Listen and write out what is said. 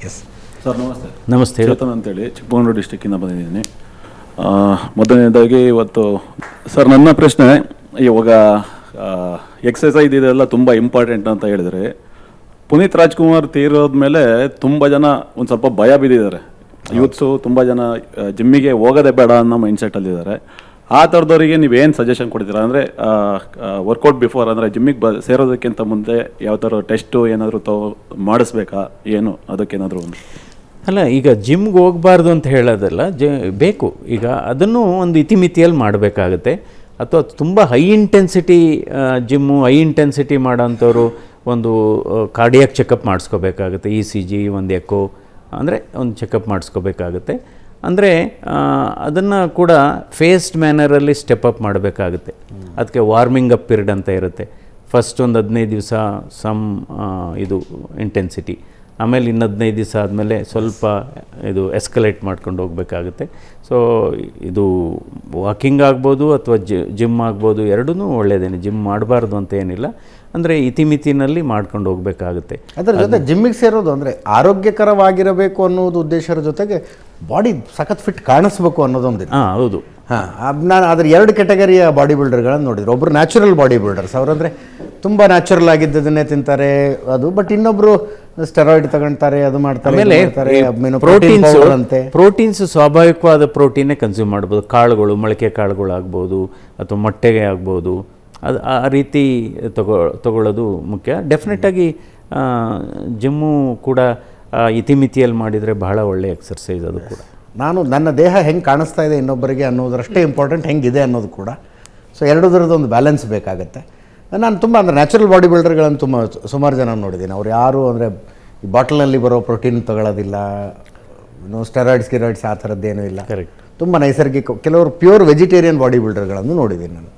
Yes sir ನಮಸ್ತೆ. ನಮಸ್ತೆ. ಚೇತನ್ ಅಂತೇಳಿ ಚಿಕ್ಕಮಗಳೂರು ಡಿಸ್ಟಿಕ್ಕಿಂದ ಬಂದಿದ್ದೀನಿ. ಮೊದಲನೇದಾಗಿ ಇವತ್ತು ಸರ್ ನನ್ನ ಪ್ರಶ್ನೆ, ಇವಾಗ ಎಕ್ಸಸೈಸ್ ಇದೆಲ್ಲ ತುಂಬ ಇಂಪಾರ್ಟೆಂಟ್ ಅಂತ ಹೇಳಿದರೆ, ಪುನೀತ್ ರಾಜ್ಕುಮಾರ್ ತೀರೋದ್ಮೇಲೆ ತುಂಬ ಜನ ಒಂದು ಸ್ವಲ್ಪ ಭಯ ಬಿದ್ದಿದ್ದಾರೆ. ಯೂತ್ಸು ತುಂಬ ಜನ ಜಿಮ್ಮಿಗೆ ಹೋಗೋದೇ ಬೇಡ ಅನ್ನೋ ಮೈಂಡ್ಸೆಟ್ಟಲ್ಲಿದ್ದಾರೆ. ಆ ಥರದವರಿಗೆ ನೀವೇನು ಸಜೆಷನ್ ಕೊಡ್ತೀರಾ? ಅಂದರೆ ವರ್ಕೌಟ್ ಬಿಫೋರ್, ಅಂದರೆ ಜಿಮ್ಮಿಗೆ ಸೇರೋದಕ್ಕಿಂತ ಮುಂದೆ ಯಾವ ಥರ ಟೆಸ್ಟು ಏನಾದರೂ ಮಾಡಿಸ್ಬೇಕಾ, ಏನು ಅದಕ್ಕೇನಾದರೂ ಒಂದು? ಅಲ್ಲ, ಈಗ ಜಿಮ್ಗೆ ಹೋಗಬಾರ್ದು ಅಂತ ಹೇಳೋದಲ್ಲ, ಬೇಕು. ಈಗ ಅದನ್ನು ಒಂದು ಇತಿಮಿತಿಯಲ್ಲಿ ಮಾಡಬೇಕಾಗುತ್ತೆ. ಅಥವಾ ತುಂಬ high intensity gym, high intensity ಮಾಡೋಂಥವ್ರು ಒಂದು ಕಾರ್ಡಿಯಾಕ್ ಚೆಕಪ್ ಮಾಡಿಸ್ಕೋಬೇಕಾಗುತ್ತೆ. ECG, ಒಂದು ಎಕೋ, ಅಂದರೆ ಒಂದು ಚೆಕಪ್ ಮಾಡಿಸ್ಕೋಬೇಕಾಗುತ್ತೆ. ಅಂದರೆ ಅದನ್ನು ಕೂಡ ಫೇಸ್ಡ್ ಮ್ಯಾನರಲ್ಲಿ ಸ್ಟೆಪ್ ಅಪ್ ಮಾಡಬೇಕಾಗುತ್ತೆ. ಅದಕ್ಕೆ ವಾರ್ಮಿಂಗ್ ಅಪ್ ಪೀರಿಯಡ್ ಅಂತ ಇರುತ್ತೆ. ಫಸ್ಟ್ ಒಂದು 15 ದಿವಸ ಇದು ಇಂಟೆನ್ಸಿಟಿ, ಆಮೇಲೆ ಇನ್ನು 15 ದಿವಸ ಆದಮೇಲೆ ಸ್ವಲ್ಪ ಇದು ಎಸ್ಕಲೇಟ್ ಮಾಡ್ಕೊಂಡು ಹೋಗಬೇಕಾಗುತ್ತೆ. ಸೊ ಇದು ವಾಕಿಂಗ್ ಆಗ್ಬೋದು ಅಥವಾ ಜಿಮ್ ಆಗ್ಬೋದು, ಎರಡೂ ಒಳ್ಳೆಯದೇನೆ. ಜಿಮ್ ಮಾಡಬಾರ್ದು ಅಂತ ಏನಿಲ್ಲ, ಅಂದರೆ ಇತಿಮಿತಿನಲ್ಲಿ ಮಾಡ್ಕೊಂಡು ಹೋಗಬೇಕಾಗುತ್ತೆ. ಅದರ ಜೊತೆ ಜಿಮ್ಮಿಗೆ ಸೇರೋದು ಅಂದರೆ ಆರೋಗ್ಯಕರವಾಗಿರಬೇಕು ಅನ್ನೋದು ಉದ್ದೇಶದ ಜೊತೆಗೆ ಬಾಡಿ ಸಖತ್ ಫಿಟ್ ಕಾಣಿಸ್ಬೇಕು ಅನ್ನೋದೊಂದು. ಹೌದು. ನಾನು ಅದ್ರ 2 ಕ್ಯಾಟಗರಿಯ ಬಾಡಿ ಬಿಲ್ಡರ್ಗಳನ್ನು ನೋಡಿದ್ರು. ಒಬ್ಬರು ನ್ಯಾಚುರಲ್ ಬಾಡಿ ಬಿಲ್ಡರ್ಸ್, ಅವರಂದರೆ ತುಂಬ ನ್ಯಾಚುರಲ್ ಆಗಿದ್ದದನ್ನೇ ತಿಂತಾರೆ ಅದು. ಬಟ್ ಇನ್ನೊಬ್ಬರು ಸ್ಟೆರಾಯ್ಡ್ ತಗೊಳ್ತಾರೆ, ಅದು ಮಾಡ್ತಾರೆ. ಆಮೇಲೆ ಪ್ರೋಟೀನ್ಸ್ ಸ್ವಾಭಾವಿಕವಾದ ಪ್ರೋಟೀನೇ ಕನ್ಸ್ಯೂಮ್ ಮಾಡ್ಬೋದು. ಕಾಳುಗಳು, ಮೊಳಕೆ ಕಾಳುಗಳು ಆಗ್ಬೋದು, ಅಥವಾ ಮೊಟ್ಟೆಗೆ ಆಗ್ಬೋದು. ಅದು ಆ ರೀತಿ ತಗೊಳ್ಳೋದು ಮುಖ್ಯ. ಡೆಫಿನೆಟಾಗಿ ಜಿಮ್ಮು ಕೂಡ ಇತಿಮಿತಿಯಲ್ಲಿ ಮಾಡಿದರೆ ಬಹಳ ಒಳ್ಳೆಯ ಎಕ್ಸರ್ಸೈಸ್ ಅದು ಕೂಡ. ನಾನು ನನ್ನ ದೇಹ ಹೆಂಗೆ ಕಾಣಿಸ್ತಾ ಇದೆ ಇನ್ನೊಬ್ಬರಿಗೆ ಅನ್ನೋದರಷ್ಟೇ ಇಂಪಾರ್ಟೆಂಟ್ ಹೆಂಗಿದೆ ಅನ್ನೋದು ಕೂಡ. ಸೊ ಎರಡರದ್ದು ಬ್ಯಾಲೆನ್ಸ್ ಬೇಕಾಗುತ್ತೆ. ನಾನು ತುಂಬ ಅಂದರೆ ನ್ಯಾಚುರಲ್ ಬಾಡಿ ಬಿಲ್ಡರ್ಗಳನ್ನು ಸುಮಾರು ಜನ ನೋಡಿದ್ದೀನಿ. ಅವ್ರು ಯಾರು ಅಂದರೆ ಈ ಬಾಟಲ್ನಲ್ಲಿ ಬರೋ ಪ್ರೋಟೀನ್ ತೊಗೊಳ್ಳೋದಿಲ್ಲ, ಸ್ಟೆರಾಯ್ಡ್ಸ್ ಆ ಥರದ್ದೇನೂ ಇಲ್ಲ. ಕರೆಕ್ಟ್. ತುಂಬ ನೈಸರ್ಗಿಕ, ಕೆಲವರು ಪ್ಯೂರ್ ವೆಜಿಟೇರಿಯನ್ ಬಾಡಿ ಬಿಲ್ಡರ್ಗಳನ್ನು ನೋಡಿದ್ದೀನಿ ನಾನು.